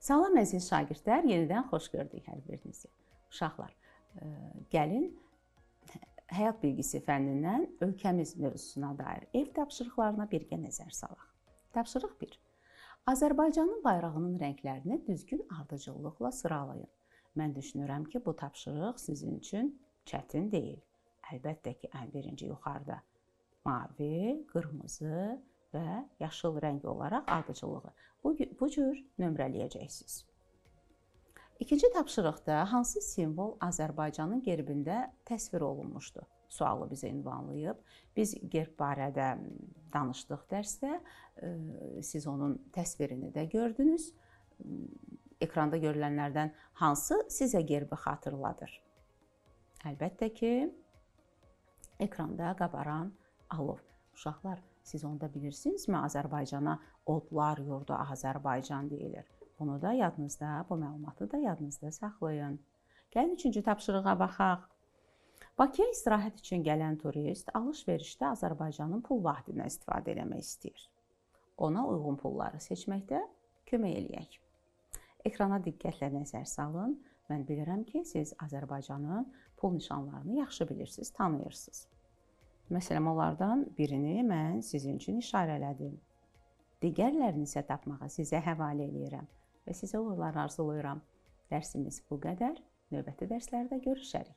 Salam əziz şagirdlər, yenidən xoş gördük hər birinizi. Uşaqlar, gəlin həyat bilgisi fənnindən ölkəmiz mövzusuna dair ev tapşırıqlarına birgə nəzər salaq. Tapşırıq 1. Azərbaycanın bayrağının rənglərini düzgün ardıcıllıqla sıralayın. Mən düşünürəm ki, bu tapşırıq sizin üçün çətin deyil. Əlbəttə ki, birinci yuxarıda mavi, qırmızı və yaşıl rəng olaraq ardıcıllığı bu cür nömrələyəcəksiniz. İkinci tapşırıqda hansı simvol Azərbaycanın gerbində təsvir olunmuşdur? Sualı bizə ünvanlayıb. Biz gerb barədə danışdıq dərsdə. Siz onun təsvirini də gördünüz. Ekranda görülənlərdən hansı sizə gerbi xatırladır? Əlbəttə ki, ekranda qabaran alov. Uşaqlar, siz onda bilirsinizmi, Azərbaycana odlar yurdu Azərbaycan deyilir. Bunu da yadınızda, bu məlumatı da yadınızda saxlayın. Gəlin üçüncü tapşırığa baxaq. Bakıya istirahət üçün gələn turist alış-verişdə Azərbaycanın pul vahidinə istifadə etmək istəyir. Ona uyğun pulları seçməkdə kömək eləyək. Ekrana diqqətlə nəzər salın. Mən bilirəm ki, siz Azərbaycanın pul nişanlarını yaxşı bilirsiniz, tanıyırsınız. Məsələn, onlardan birini mən sizin üçün işarələdim. Digərlərini isə tapmağa sizə həvalə edirəm və sizə uğurlar arzulayıram. Dərsimiz bu qədər. Növbəti dərslərdə görüşərik.